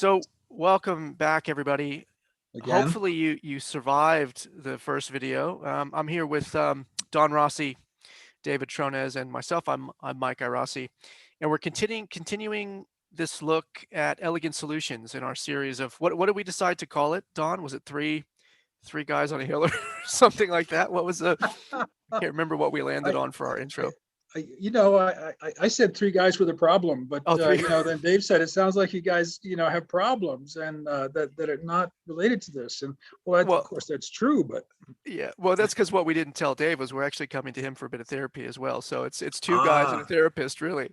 So welcome back, everybody. Again. Hopefully you survived the first video. I'm here with Don Rossi, David Trones, and myself. I'm Mike Iarossi, and we're continuing this look at elegant solutions in our series of what did we decide to call it, Don? Was it three guys on a hill or something like that? What was the I can't remember what we landed I, on for our I, intro. I said three guys with a problem, but Oh, three. then Dave said it sounds like you guys, have problems and that are not related to this. And well, of Well, course that's true, but yeah, well, that's because what we didn't tell Dave was we're actually coming to him for a bit of therapy as well. So it's two guys and a ah, therapist, really.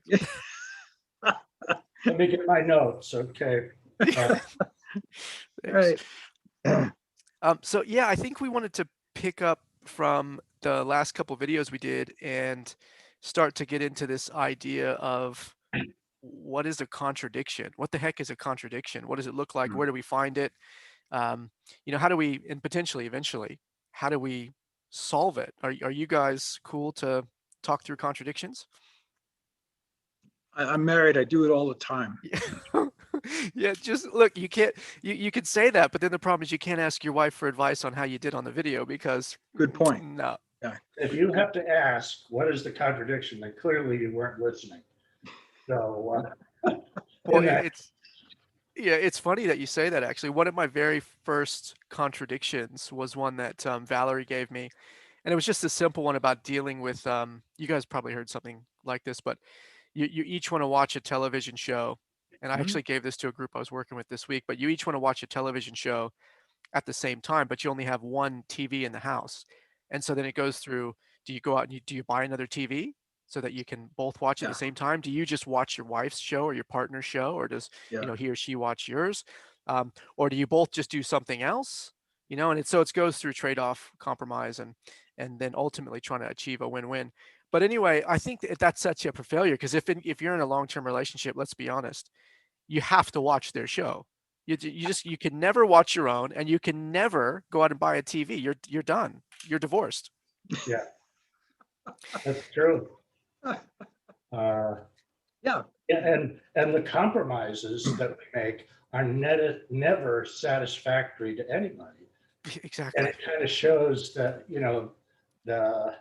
Let me get my notes, okay? Thanks. right. So yeah, I think we wanted to pick up from the last couple videos we did and start to get into this idea of what is a contradiction? What the heck is a contradiction? What does it look like? Where do we find it? Um, how do we, and potentially eventually, how do we solve it? Are you guys cool to talk through contradictions? I'm married. I do it all the time. Yeah. Yeah, just look, you could say that, but then the problem is you can't ask your wife for advice on how you did on the video because Good point. no. Yeah. If you have to ask, what is the contradiction, then clearly you weren't listening. So, Well, in that, it's funny that you say that actually. One of my very first contradictions was one that Valerie gave me, and it was just a simple one about dealing with you guys probably heard something like this, but you each want to watch a television show, and I Mhm. actually gave this to a group I was working with this week, but you each want to watch a television show at the same time, but you only have one TV in the house. And so then it goes through, do you go out and do you buy another TV so that you can both watch at the Yeah. same time? Do you just watch your wife's show or your partner's show, or does, Yeah. he or she watch yours? Or do you both just do something else? And it goes through trade-off, compromise, and then ultimately trying to achieve a win-win. But anyway, I think that sets you up for failure because if you're in a long-term relationship, let's be honest, you have to watch their show. You can never watch your own, and you can never go out and buy a TV. You're done. You're divorced. yeah, that's true. Uh, Yeah. and the compromises that we make are never satisfactory to anybody. And Exactly. it kind of shows that, the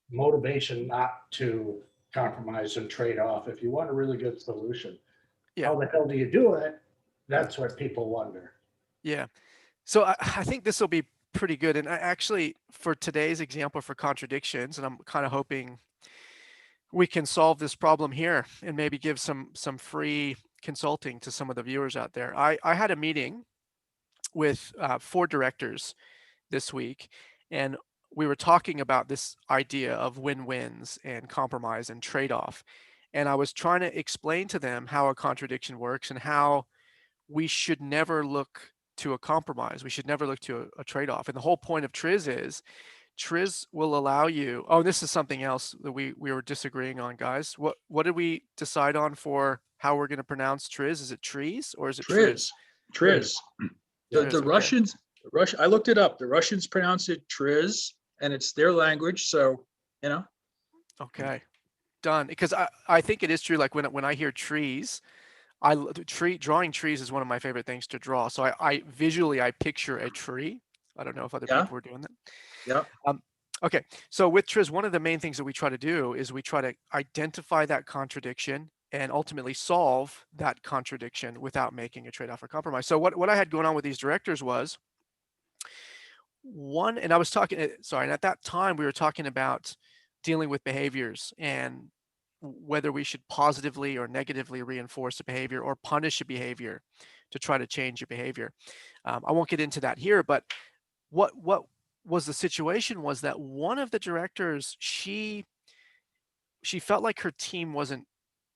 motivation not to compromise and trade off. If you want a really good solution, Yeah. how the hell do you do it? That's what people wonder. Yeah. So I think this will be pretty good. And I actually, for today's example for contradictions, and I'm kind of hoping we can solve this problem here and maybe give some free consulting to some of the viewers out there. I had a meeting with 4 directors this week, and we were talking about this idea of win-wins and compromise and trade-off. And I was trying to explain to them how a contradiction works and how we should never look to a compromise. We should never look to a trade-off. And the whole point of TRIZ is TRIZ will allow you. Oh, this is something else that we were disagreeing on, guys. What did we decide on for how we're going to pronounce TRIZ? Is it trees or is it TRIZ? Triz. Triz. The TRIZ. Okay. I looked it up. The Russians pronounce it Triz, and it's their language. So, you know, Okay. Done. Because I think it is true. Like when I hear trees, drawing trees is one of my favorite things to draw. So I visually I picture a tree. I don't know if other yeah. people were doing that. Yeah. Um, okay, so with TRIZ, one of the main things that we try to do is we try to identify that contradiction and ultimately solve that contradiction without making a trade-off or compromise. So what I had going on with these directors was one, and I was talking, sorry, and at that time we were talking about dealing with behaviors and whether we should positively or negatively reinforce a behavior or punish a behavior to try to change your behavior. I won't get into that here, but what was the situation was that one of the directors, she felt like her team wasn't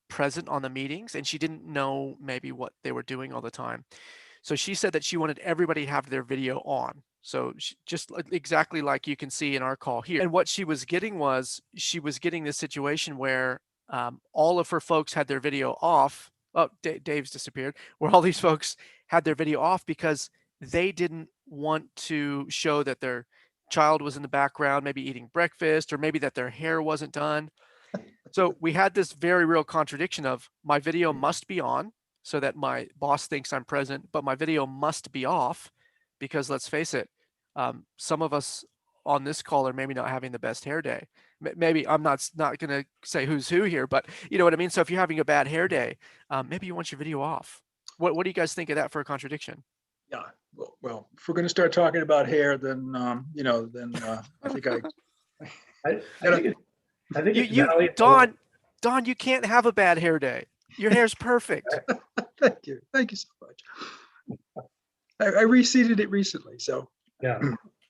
present on the meetings and she didn't know maybe what they were doing all the time. So she said that she wanted everybody to have their video on. So just exactly like you can see in our call here. And what she was getting was she was getting this situation where all of her folks had their video off. Oh, Dave's disappeared. Where all these folks had their video off because they didn't want to show that their child was in the background, maybe eating breakfast, or maybe that their hair wasn't done. So we had this very real contradiction of my video must be on so that my boss thinks I'm present, but my video must be off because let's face it, some of us on this call are maybe not having the best hair day. Maybe I'm not going to say who's who here, but you know what I mean? So if you're having a bad hair day, maybe you want your video off. What do you guys think of that for a contradiction? Yeah, well, if we're going to start talking about hair, then, then I think I I gotta, think I think it's You valuable. Don, you can't have a bad hair day. Your hair's perfect. thank you. Thank you so much. I reseeded it recently, so. Yeah.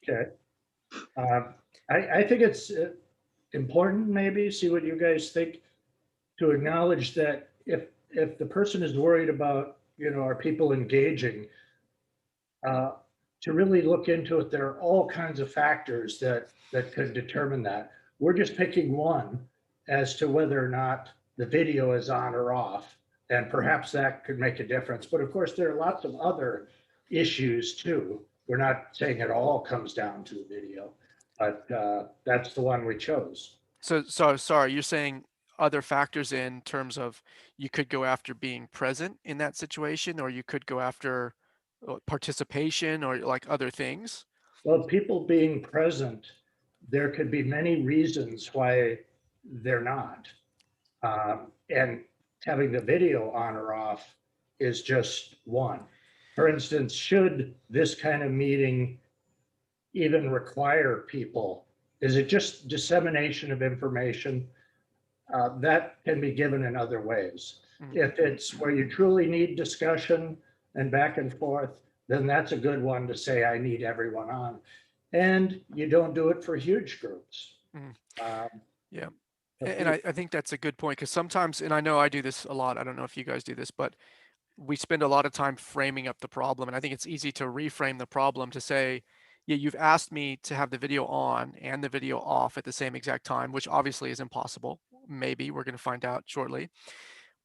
Okay. I think it's important, maybe, see what you guys think, to acknowledge that if the person is worried about, are people engaging, to really look into it, there are all kinds of factors that could determine that. We're just picking one as to whether or not the video is on or off, and perhaps that could make a difference. But of course, there are lots of other issues too. We're not saying it all comes down to the video, but that's the one we chose. So sorry, you're saying other factors in terms of you could go after being present in that situation, or you could go after participation or like other things. Well, people being present, there could be many reasons why they're not. And having the video on or off is just one. For instance, should this kind of meeting even require people? Is it just dissemination of information? That can be given in other ways. Mhm. If it's where you truly need discussion and back and forth, then that's a good one to say, I need everyone on. And you don't do it for huge groups. Mhm. Um, Yeah. but And I think that's a good point because sometimes, and I know I do this a lot, I don't know if you guys do this, but we spend a lot of time framing up the problem. And I think it's easy to reframe the problem to say, yeah, you've asked me to have the video on and the video off at the same exact time, which obviously is impossible. Maybe we're going to find out shortly.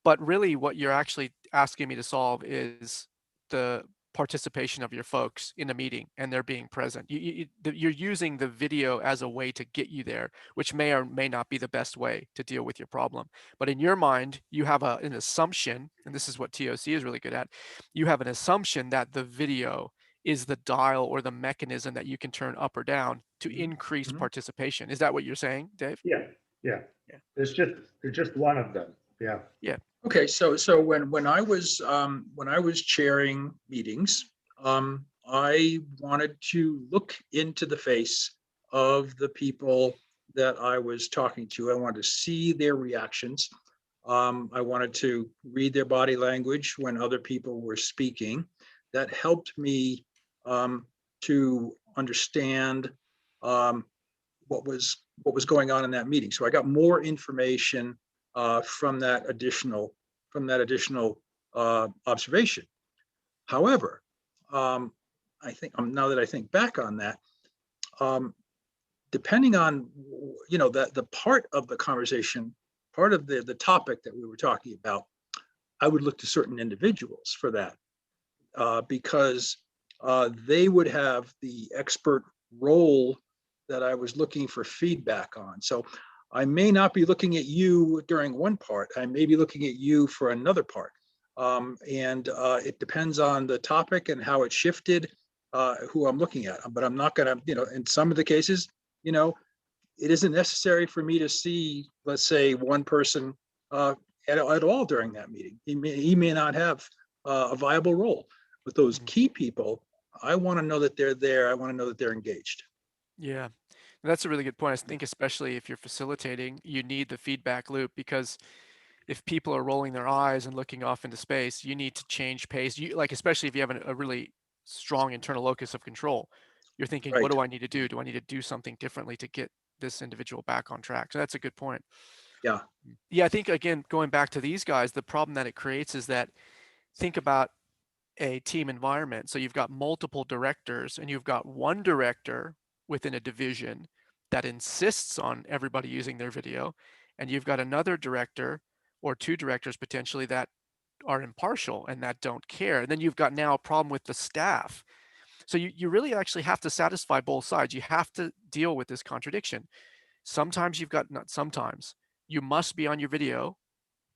But really, what you're actually asking me to solve is the participation of your folks in a meeting and they're being present. You're using the video as a way to get you there, which may or may not be the best way to deal with your problem. But in your mind, you have an assumption, and this is what TOC is really good at. You have an assumption that the video is the dial or the mechanism that you can turn up or down to increase Mhm. participation. Is that what you're saying, Dave? yeah, yeah. Yeah. There's just one of them. Yeah. Yeah. Okay, so when I was chairing meetings, I wanted to look into the face of the people that I was talking to. I wanted to see their reactions. I wanted to read their body language when other people were speaking. That helped me to understand um, what was going on in that meeting. So I got more information from that additional observation. However, I think now that I think back on that, um, depending on that the part of the conversation, part of the topic that we were talking about, I would look to certain individuals for that because they would have the expert role that I was looking for feedback on. So I may not be looking at you during one part. I may be looking at you for another part. And it depends on the topic and how it shifted, who I'm looking at. But I'm not going to, in some of the cases, it isn't necessary for me to see, let's say, one person at all during that meeting. He may not have a viable role. But those Mhm. key people, I want to know that they're there. I want to know that they're engaged. Yeah. That's a really good point. I think especially if you're facilitating, you need the feedback loop because if people are rolling their eyes and looking off into space, you need to change pace. You like, especially if you have a really strong internal locus of control, you're thinking, what Right. do I need to do? Do I need to do something differently to get this individual back on track? So that's a good point. Yeah. Yeah, I think again, going back to these guys, the problem that it creates is that think about a team environment. So you've got multiple directors and you've got one director within a division that insists on everybody using their video. And you've got another director or two directors potentially that are impartial and that don't care. And then you've got now a problem with the staff. So you really actually have to satisfy both sides. You have to deal with this contradiction. Sometimes you've got, not sometimes, you must be on your video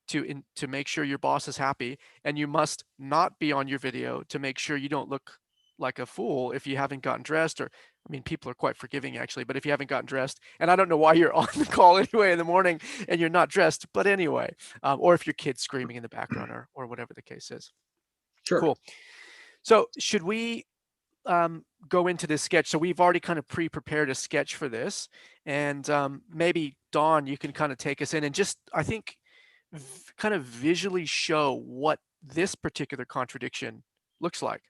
to make sure your boss is happy, and you must not be on your video to make sure you don't look like a fool if you haven't gotten dressed. Or, I mean, people are quite forgiving actually, but if you haven't gotten dressed, and I don't know why you're on the call anyway in the morning and you're not dressed, but anyway, or if your kid's screaming in the background, or whatever the case is. Sure. Cool. So should we go into this sketch? So we've already kind of pre-prepared a sketch for this, and maybe Dawn, you can kind of take us in and just, I think, kind of visually show what this particular contradiction looks like.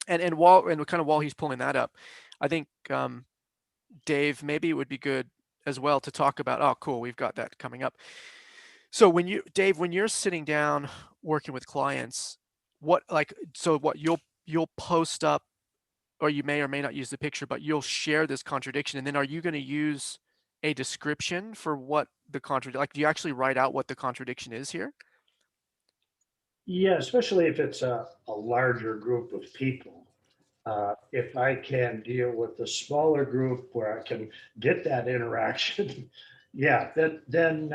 And kind of while he's pulling that up, I think Dave, maybe it would be good as well to talk about. Oh, cool, we've got that coming up. So Dave, when you're sitting down working with clients, what you'll post up, or you may or may not use the picture, but you'll share this contradiction, and then are you going to use a description for what the contradiction? Like, do you actually write out what the contradiction is here? Yeah, especially if it's a larger group of people. If I can deal with the smaller group where I can get that interaction, yeah, then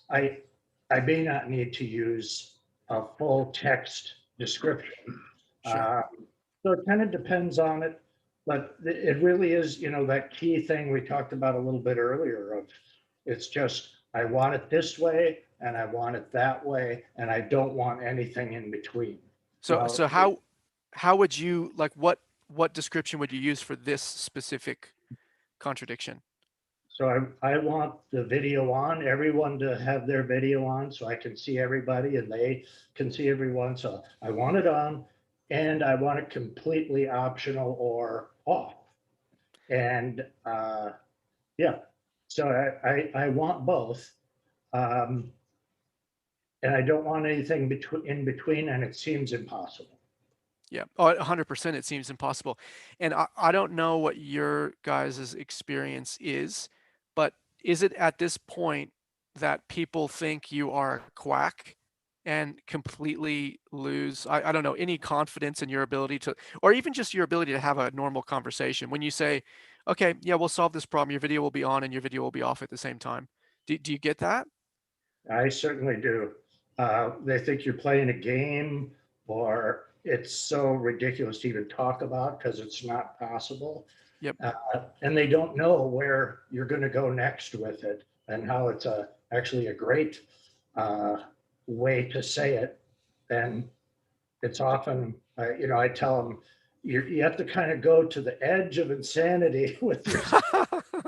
I may not need to use a full text description. Sure. So it kind of depends on it, but it really is, that key thing we talked about a little bit earlier of, it's just, I want it this way and I want it that way, and I don't want anything in between. So Well, so how would you, like, what description would you use for this specific contradiction? So I want the video on, everyone to have their video on so I can see everybody and they can see everyone. So I want it on, and I want it completely optional or off. And yeah, so I want both. And I don't want anything in between, and it seems impossible. Yeah. Oh, 100%. It seems impossible. And I don't know what your guys' experience is, but is it at this point that people think you are a quack and completely lose, I don't know, any confidence in your ability to, or even just your ability to have a normal conversation when you say, okay, yeah, we'll solve this problem. Your video will be on and your video will be off at the same time. Do you get that? I certainly do. They think you're playing a game, or it's so ridiculous to even talk about because it's not possible. Yep. And they don't know where you're going to go next with it, and how it's actually a great way to say it. And it's often, I tell them, you have to kind of go to the edge of insanity with your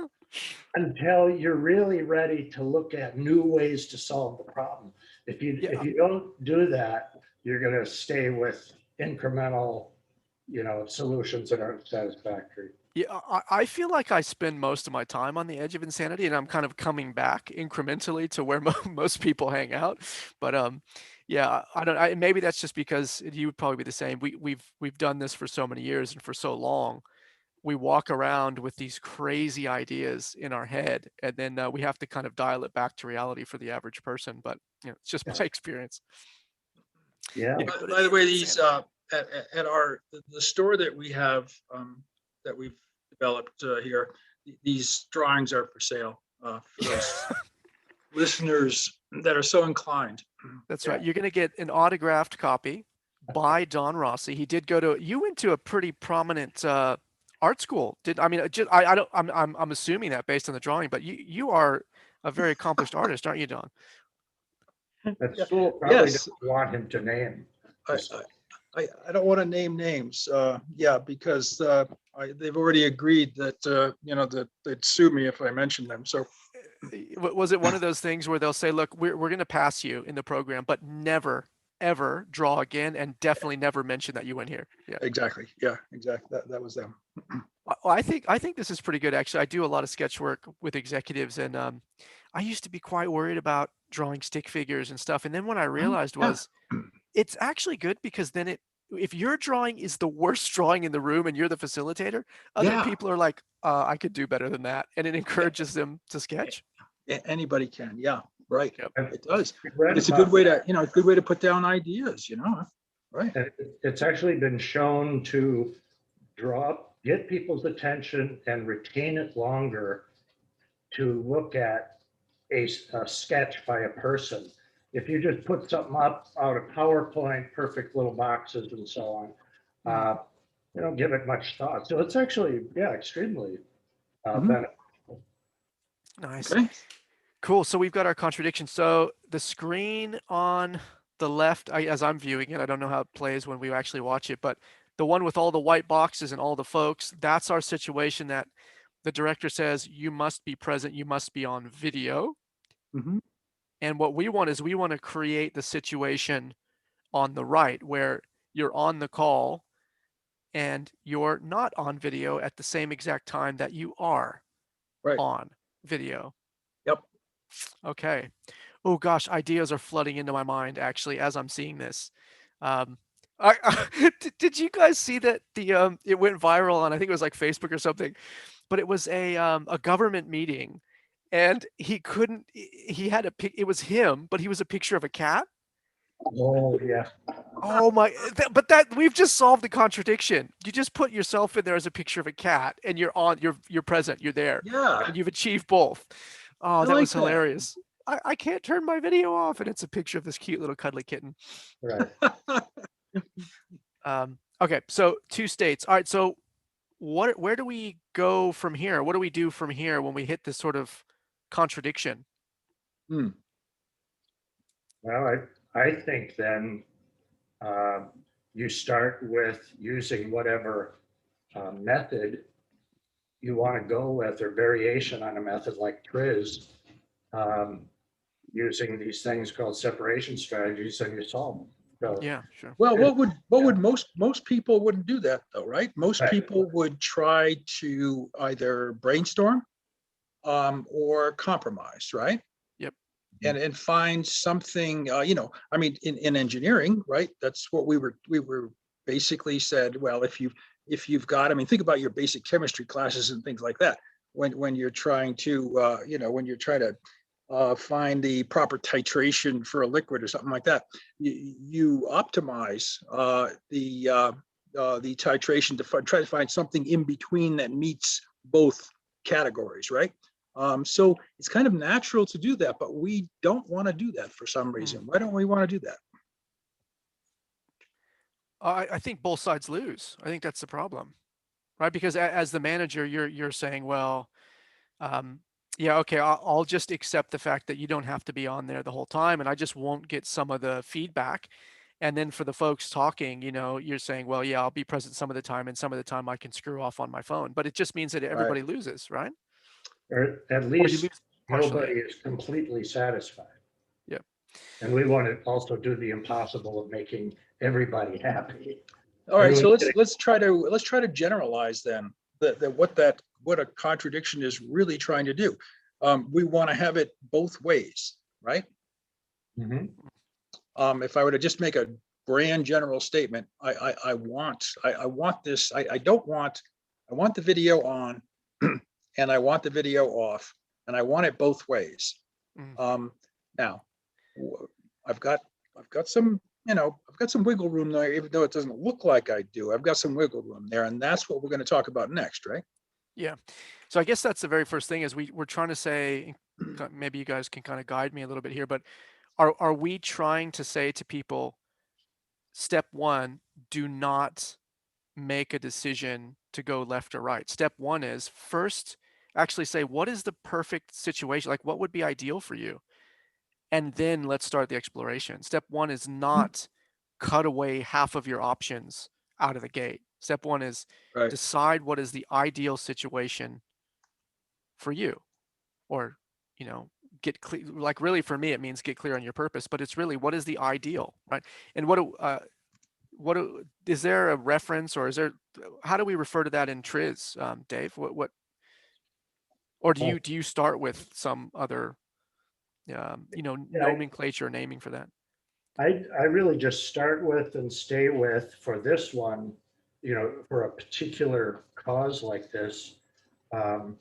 until you're really ready to look at new ways to solve the problem. If Yeah. you don't do that, you're going to stay with incremental, solutions that aren't satisfactory. Yeah, I feel like I spend most of my time on the edge of insanity, and I'm kind of coming back incrementally to where most people hang out. But yeah, I don't. Maybe that's just because you would probably be the same. We've done this for so many years and for so long. We walk around with these crazy ideas in our head, and then we have to kind of dial it back to reality for the average person. But it's just my experience. Yeah. Yeah, By the way, these at our the store that we have that we've developed here, these drawings are for sale for those listeners that are so inclined. That's right. You're going to get an autographed copy by Don Rossi. He did you went to a pretty prominent art school. I don't, I'm assuming that based on the drawing, but you are a very accomplished artist, aren't you, Don? That school probably Yes. doesn't want him to name. I don't want to name names, because they've already agreed that that they'd sue me if I mentioned them. So Was it one of those things where they'll say, look, we're going to pass you in the program, but never, ever draw again, and definitely never mention that you went here? Yeah. exactly, yeah, exactly. That was them. Well, I think this is pretty good, actually. I do a lot of sketch work with executives, and I used to be quite worried about drawing stick figures and stuff. And then what I realized Yeah. was it's actually good, because then if your drawing is the worst drawing in the room and you're the facilitator, other Yeah. people are like, I could do better than that. And it encourages them to sketch. Anybody can, yeah, right. Yep. It does. Read But it's a about good way that. to, a good way to put down ideas, right? And it's actually been shown to get people's attention and retain it longer to look at a sketch by a person. If you just put something up out of PowerPoint, perfect little boxes and so on, uh, you don't give it much thought. So it's actually, yeah, extremely Mhm. beneficial. Nice. Okay. Cool. So we've got our contradiction. So the screen on the left, as I'm viewing it, I don't know how it plays when we actually watch it, but the one with all the white boxes and all the folks, that's our situation that the director says, you must be present, you must be on video. Mhm. And what we want is we want to create the situation on the right where you're on the call and you're not on video at the same exact time that you are Right. on video. Yep. Okay. Oh gosh, ideas are flooding into my mind actually as I'm seeing this. I did you guys see that it went viral on I think it was like Facebook or something, but it was a government meeting, and he couldn't he had a pic it was him, but he was a picture of a cat. Oh, yeah. Oh my, but that we've just solved the contradiction. You just put yourself in there as a picture of a cat and you're present, you're there, Yeah. and you've achieved both. Oh, I that like was that. hilarious. I can't turn my video off, and it's a picture of this cute little cuddly kitten. Right. Okay, so two states. All right, so where do we go from here? What do we do from here when we hit this sort of contradiction? Hmm. Well, I think then uh, you start with using whatever method you want to go with or variation on a method like TRIZ, um, using these things called separation strategies, and you solve them. So, Yeah, sure. Well, it- what yeah, would most people wouldn't do that though, right? Most right. people would try to either brainstorm or compromise, right? Yep. And find something, I mean, in engineering, right? That's what we were basically said. Well, if you've got, I mean, think about your basic chemistry classes and things like that. When you're trying to, when you're trying to find the proper titration for a liquid or something like that, you optimize the titration to try to find something in between that meets both categories, right? So it's kind of natural to do that, but we don't want to do that for some Mm. reason. Why don't we want to do that? I think both sides lose. I think that's the problem, right? Because as the manager, you're saying, well, um, yeah, okay, I'll just accept the fact that you don't have to be on there the whole time, and I just won't get some of the feedback. And then for the folks talking, you're saying, well, yeah, I'll be present some of the time, and some of the time I can screw off on my phone. But it just means that Right. everybody loses, right? Or at Or you least lose partially. nobody is completely satisfied. Yeah. And we want to also do the impossible of making everybody happy. All right. So Everyone's let's try to generalize then what a contradiction is really trying to do. We want to have it both ways, right? Mhm. If I were to just make a grand general statement, I want this. I don't want. I want the video on, and I want the video off, and I want it both ways. Mm. Now, I've got some, I've got some wiggle room there, even though it doesn't look like I do. I've got some wiggle room there, and that's what we're going to talk about next, right? Yeah. So I guess that's the very first thing is we're trying to say, maybe you guys can kind of guide me a little bit here, but are we trying to say to people, step one, do not make a decision to go left or right. Step one is first actually say, what is the perfect situation? Like, what would be ideal for you? And then let's start the exploration. Step one is not cut away half of your options out of the gate. Step one is Right. decide what is the ideal situation for you, or, get clear. Like, really, for me, it means get clear on your purpose, but it's really what is the ideal, right? And is there a reference, or how do we refer to that in TRIZ, Dave? Or do Well, you start with some other, I, nomenclature or naming for that? I really just start with and stay with for this one, for a particular cause like this, um,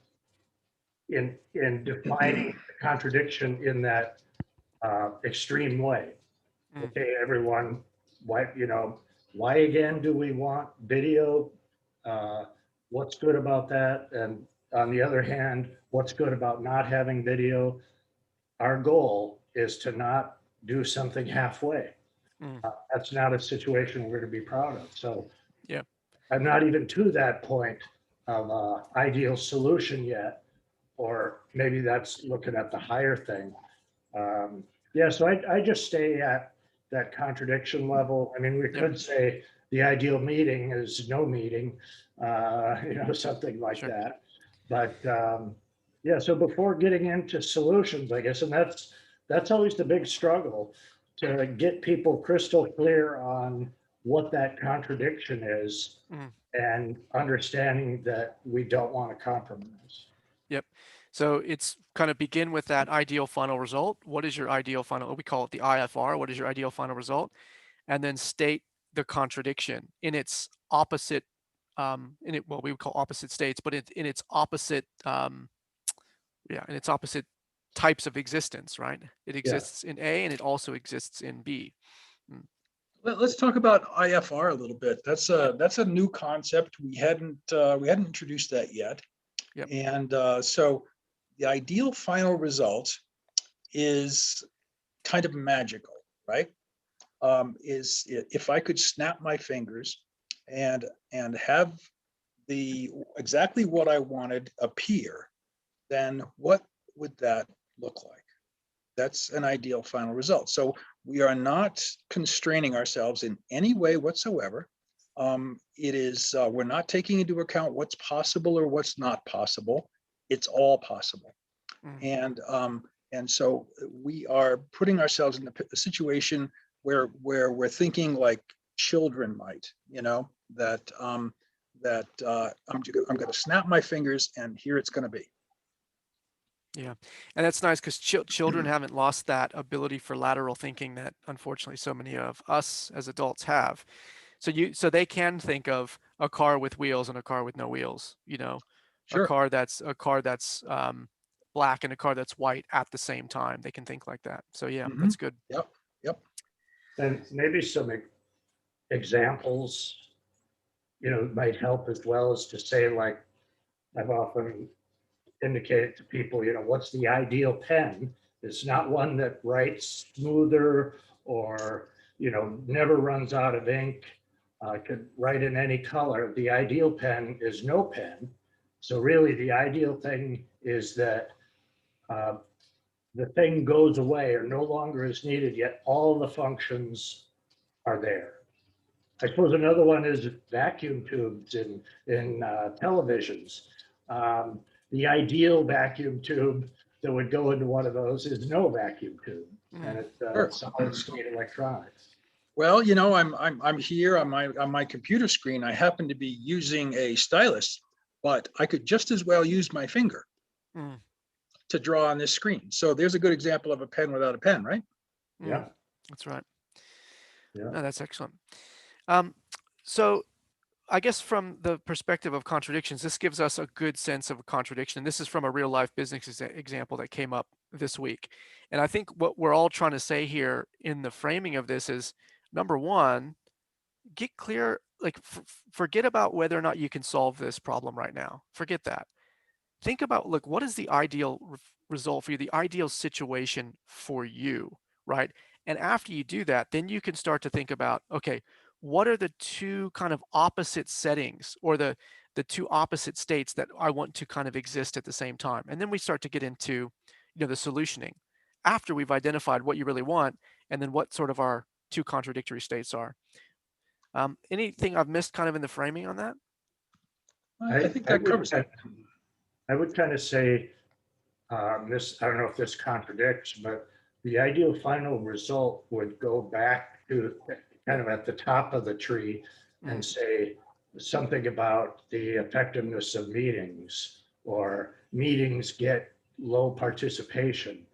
in defining the contradiction in that extreme way. Mm, Okay, everyone, why again do we want video? Uh, what's good about that? And on the other hand, what's good about not having video? our goal is to not do something halfway. Mm, That's not a situation we're to be proud of. So yeah. I'm not even to that point of ideal solution yet, or maybe that's looking at the higher thing. Um, yeah, so I just stay at that contradiction level. I mean, we Yep. could say the ideal meeting is no meeting, something like Sure. that. But yeah, so before getting into solutions, I guess, and that's always the big struggle, to get people crystal clear on what that contradiction is Mm, and understanding that we don't want to compromise. yep. So it's kind of begin with that ideal final result. What is your ideal final? We call it the IFR. What is your ideal final result? And then state the contradiction in its opposite, in it, what we would call opposite states, but in its opposite, yeah, in its opposite types of existence, right? It Yeah. exists in A and it also exists in B. Mm, Let's talk about IFR a little bit. That's a new concept. We hadn't introduced that yet. yep. And so the ideal final result is kind of magical, right? If I could snap my fingers and have the exactly what I wanted appear, then what would that look like? That's an ideal final result. So we are not constraining ourselves in any way whatsoever. We're not taking into account what's possible or what's not possible. It's all possible. Mm, And so we are putting ourselves in a situation where we're thinking like children might, I'm going to snap my fingers and here it's going to be. yeah. And that's nice because children haven't lost that ability for lateral thinking that unfortunately so many of us as adults have. So they can think of a car with wheels and a car with no wheels, Sure. a car that's black and a car that's white at the same time. They can think like that. So yeah, Mm-hmm. that's good. Yep. Yep. And maybe some examples, might help, as well as to say, like, I've often indicated to people, what's the ideal pen? It's not one that writes smoother or, never runs out of ink, could write in any color. The ideal pen is no pen. So really the ideal thing is that uh, the thing goes away or no longer is needed, yet all the functions are there. I suppose another one is vacuum tubes in televisions. Um, the ideal vacuum tube that would go into one of those is no vacuum tube, and Mm, it's Sure. solid state electronics. Well, I'm here on my computer screen. I happen to be using a stylus, but I could just as well use my finger mm, to draw on this screen. So there's a good example of a pen without a pen, right? mm. Yeah, That's right. yeah. No, that's excellent. Um, so I guess from the perspective of contradictions, this gives us a good sense of a contradiction. And this is from a real life business example that came up this week. And I think what we're all trying to say here in the framing of this is, number one, get clear, like forget about whether or not you can solve this problem right now. Forget that. Think about, look, what is the ideal result for you, the ideal situation for you, right? And after you do that, then you can start to think about, okay, what are the two kind of opposite settings or the two opposite states that I want to kind of exist at the same time? And then we start to get into, the solutioning after we've identified what you really want and then what sort of our two contradictory states are. Anything I've missed kind of in the framing on that? I think that covers it. I would kind of say this. I don't know if this contradicts, but the ideal final result would go back to kind of at the top of the tree and Mm, say something about the effectiveness of meetings, or meetings get low participation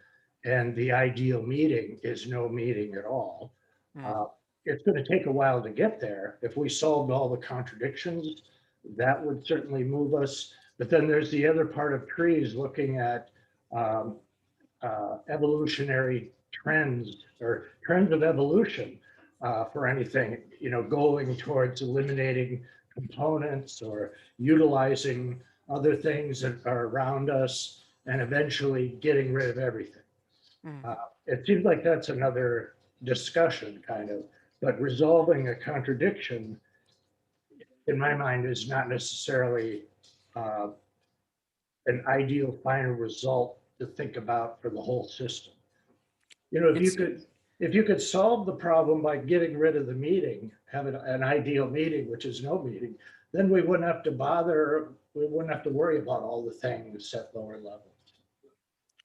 and the ideal meeting is no meeting at all. mm, Uh, it's going to take a while to get there. If we solved all the contradictions, that would certainly move us. But then there's the other part of TRIZ, looking at um, evolutionary trends or trends of evolution for anything, going towards eliminating components or utilizing other things that are around us and eventually getting rid of everything. Mm. It seems like that's another discussion kind of, but resolving a contradiction in my mind is not necessarily uh, an ideal final result to think about for the whole system. You know, It's if you could solve the problem by getting rid of the meeting, have an ideal meeting, which is no meeting, then we wouldn't have to bother, we wouldn't have to worry about all the things at lower levels.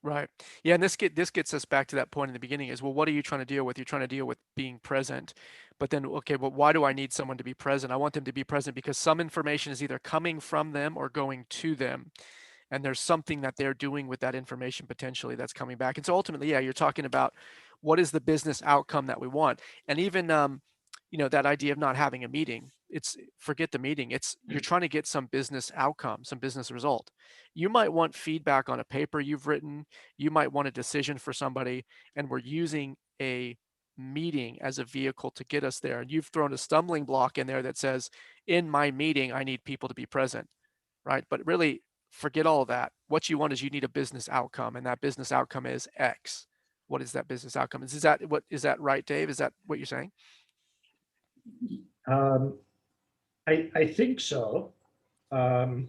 right. Yeah, and this gets us back to that point in the beginning is, well, what are you trying to deal with? You're trying to deal with being present. But then, okay, well, why do I need someone to be present? I want them to be present because some information is either coming from them or going to them. And there's something that they're doing with that information potentially that's coming back. And so ultimately, yeah, you're talking about what is the business outcome that we want. And even that idea of not having a meeting, it's forget the meeting. It's you're trying to get some business outcome, some business result. You might want feedback on a paper you've written, you might want a decision for somebody, and we're using a meeting as a vehicle to get us there. And you've thrown a stumbling block in there that says, in my meeting, I need people to be present, right? But really, forget all of that. What you want is you need a business outcome, and that business outcome is X. What is that business outcome? Is that right, Dave? Is that what you're saying? Um, I think so. Um,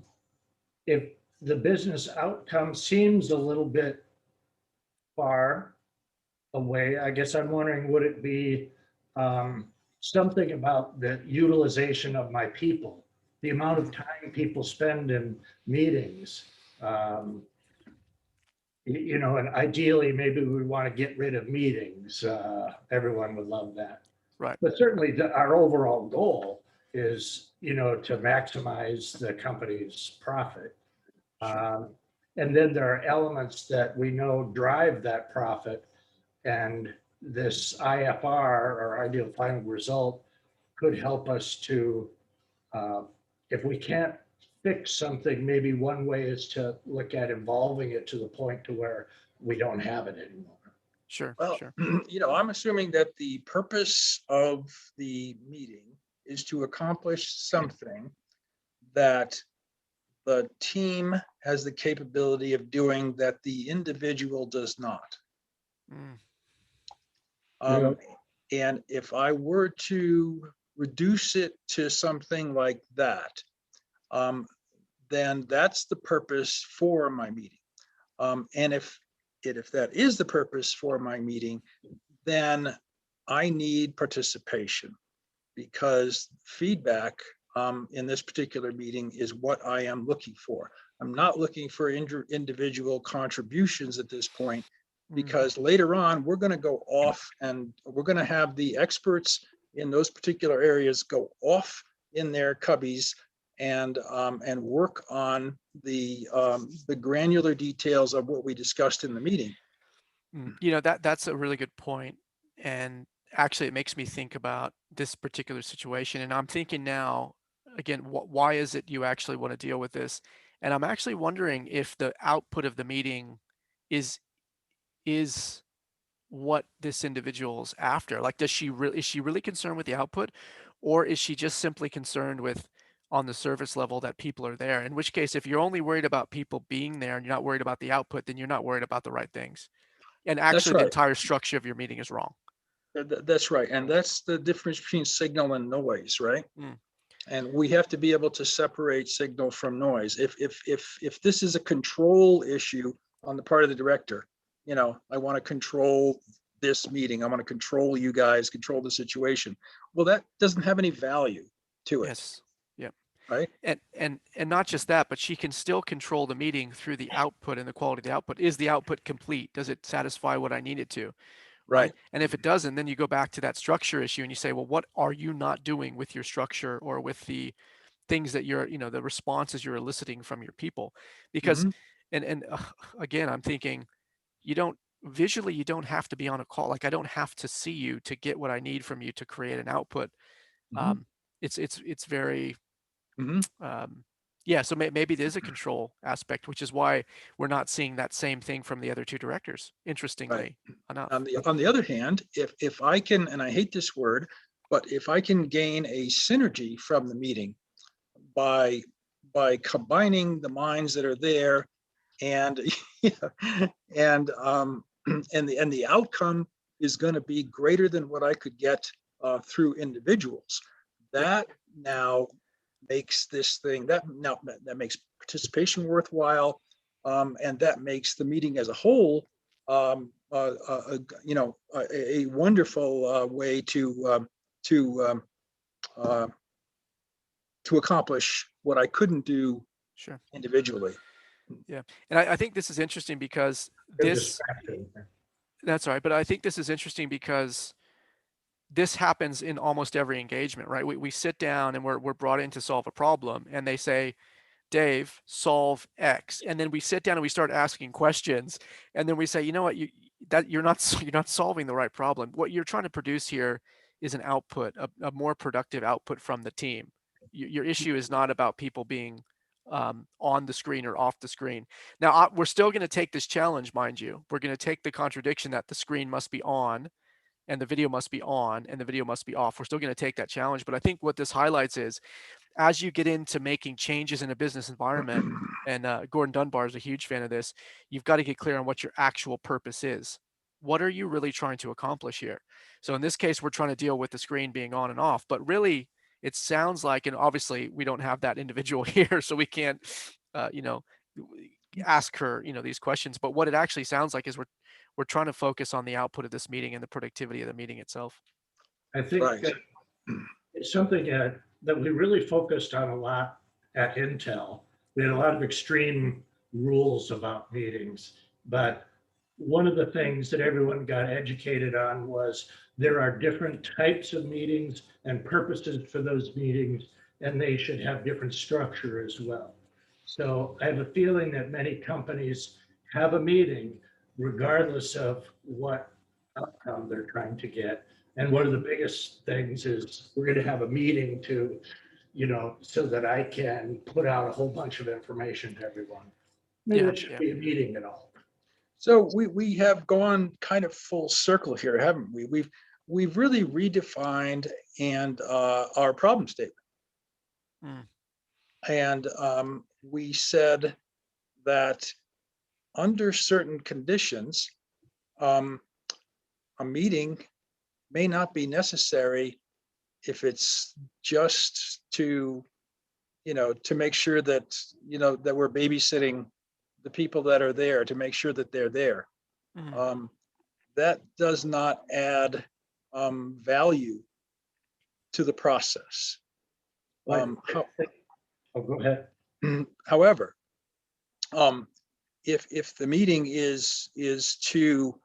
if the business outcome seems a little bit far away, I guess I'm wondering, would it be something about the utilization of my people, the amount of time people spend in meetings? Um, and ideally, maybe we want to get rid of meetings. Everyone would love that. Right. But certainly our overall goal is, to maximize the company's profit. Sure. And then there are elements that we know drive that profit. And this IFR, or ideal final result, could help us to, if we can't fix something, maybe one way is to look at evolving it to the point to where we don't have it anymore. Sure. Well, Sure. I'm assuming that the purpose of the meeting is to accomplish something that the team has the capability of doing that the individual does not. Mm. Yeah. And if I were to reduce it to something like that, then that's the purpose for my meeting. And if that is the purpose for my meeting, then I need participation, because feedback in this particular meeting is what I am looking for. I'm not looking for individual contributions at this point, because later on we're going to go off and we're going to have the experts in those particular areas go off in their cubbies and work on the granular details of what we discussed in the meeting. That's a really good point. And actually, it makes me think about this particular situation. And I'm thinking now, again, why is it you actually want to deal with this? And I'm actually wondering if the output of the meeting is is what this individual's after. Like, is she really concerned with the output, or is she just simply concerned with on the surface level that people are there? In which case, if you're only worried about people being there and you're not worried about the output, then you're not worried about the right things. And That's actually, the right. entire structure of your meeting is wrong. That's right. And that's the difference between signal and noise, right? Mm. And we have to be able to separate signal from noise. If this is a control issue on the part of the director, I want to control this meeting, I want to control you guys, control the situation. Well, that doesn't have any value to it, Yes. Yep. right? And not just that, but she can still control the meeting through the output and the quality of the output. Is the output complete? Does it satisfy what I need it to? Right. Right. And if it doesn't, then you go back to that structure issue and you say, well, what are you not doing with your structure or with the things that the responses you're eliciting from your people? Because, Mm-hmm. and again, I'm thinking, you don't have to be on a call. Like, I don't have to see you to get what I need from you to create an output. Mm-hmm. It's very, Mm-hmm. yeah. So maybe there's a control aspect, which is why we're not seeing that same thing from the other two directors, Right. interestingly enough. On the other hand, if I can, and I hate this word, but if I can gain a synergy from the meeting by combining the minds that are there and and and the outcome is going to be greater than what I could get through individuals. Yep. That now makes this thing that makes participation worthwhile, and that makes the meeting as a whole, a wonderful way to to accomplish what I couldn't do Sure. individually. Yeah. And I think this is interesting because Good this, distraction. that's all right. But I think this is interesting because this happens in almost every engagement, right? We sit down and we're brought in to solve a problem, and they say, Dave, solve X. And then we sit down and we start asking questions. And then we say, you know what, you're not you're not solving the right problem. What you're trying to produce here is an output, a more productive output from the team. Your issue is not about people being on the screen or off the screen. Now, we're still going to take this challenge, mind you. We're going to take the contradiction that the screen must be on and the video must be on and the video must be off. We're still going to take that challenge. But I think what this highlights is, as you get into making changes in a business environment, and Gordon Dunbar is a huge fan of this, you've got to get clear on what your actual purpose is. What are you really trying to accomplish here? So in this case, we're trying to deal with the screen being on and off, but really it sounds like, and obviously we don't have that individual here, so we can't, you know, ask her, these questions, but what it actually sounds like is we're trying to focus on the output of this meeting and the productivity of the meeting itself. I think Right. it's something that we really focused on a lot at Intel. We had a lot of extreme rules about meetings, but one of the things that everyone got educated on was there are different types of meetings and purposes for those meetings, and they should have different structure as well. So I have a feeling that many companies have a meeting regardless of what outcome they're trying to get. And one of the biggest things is we're going to have a meeting to, so that I can put out a whole bunch of information to everyone. Maybe Yeah, it should yeah. be a meeting at all. So we have gone kind of full circle here, haven't we? We've really redefined and our problem statement. Mm. And we said that under certain conditions, a meeting may not be necessary if it's just to make sure that, that we're babysitting the people that are there, to make sure that they're there. Mm. That does not add value to the process. Oh, go ahead. However, if the meeting is to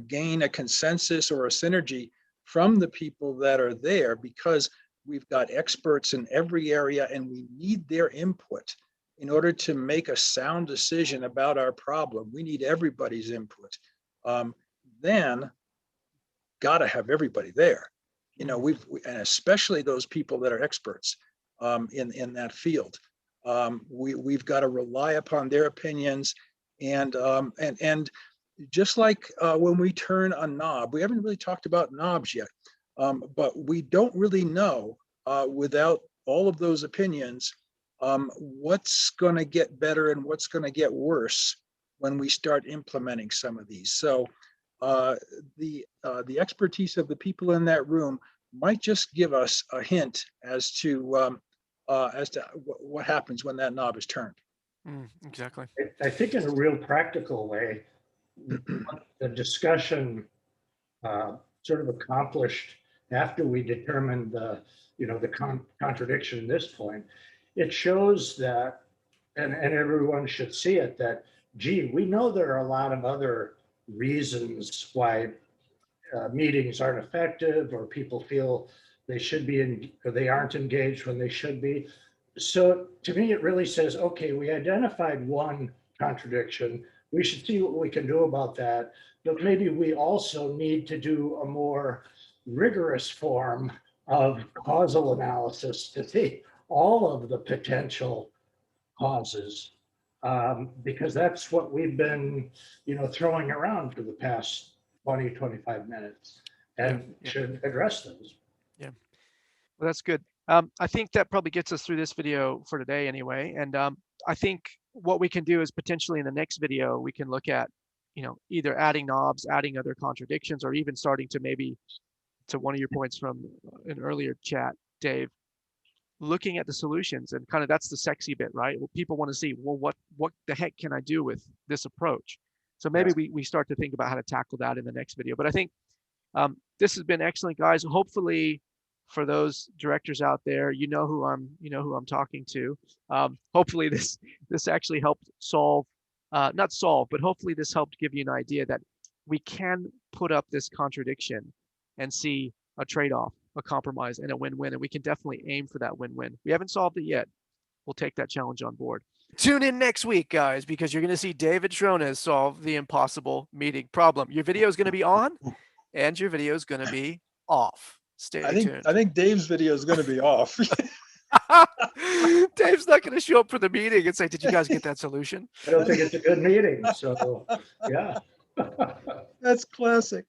gain a consensus or a synergy from the people that are there, because we've got experts in every area and we need their input in order to make a sound decision about our problem, we need everybody's input. Then got to have everybody there. And especially those people that are experts in that field. We've got to rely upon their opinions, and just like when we turn a knob, we haven't really talked about knobs yet, but we don't really know without all of those opinions what's going to get better and what's going to get worse when we start implementing some of these. So the expertise of the people in that room might just give us a hint as to what happens when that knob is turned. Exactly. I think in a real practical way, the discussion sort of accomplished after we determined the contradiction at this point, it shows that, and everyone should see it, that, gee, we know there are a lot of other reasons why meetings aren't effective, or people feel they should be in, or they aren't engaged when they should be. So to me, it really says, okay, we identified one contradiction. We should see what we can do about that. But maybe we also need to do a more rigorous form of causal analysis to see all of the potential causes, because that's what we've been, throwing around for the past 20, 25 minutes, and should address those. Yeah. Well, that's good. I think that probably gets us through this video for today anyway. And I think what we can do is potentially in the next video, we can look at either adding knobs, adding other contradictions, or even starting to maybe, to one of your points from an earlier chat, Dave, looking at the solutions, and kind of that's the sexy bit, right? Well, people want to see, well, what the heck can I do with this approach? So maybe we start to think about how to tackle that in the next video. But I think this has been excellent, guys. Hopefully, for those directors out there, who I'm talking to. Hopefully, this actually helped solve, not solve, but hopefully this helped give you an idea that we can put up this contradiction and see a trade-off, a compromise, and a win-win. And we can definitely aim for that win-win. We haven't solved it yet. We'll take that challenge on board. Tune in next week, guys, because you're going to see David Schrones solve the impossible meeting problem. Your video is going to be on, and your video is going to be off. Stay tuned. I think Dave's video is going to be off. Dave's not going to show up for the meeting and say, "Did you guys get that solution?" I don't think it's a good meeting. So, yeah. That's classic.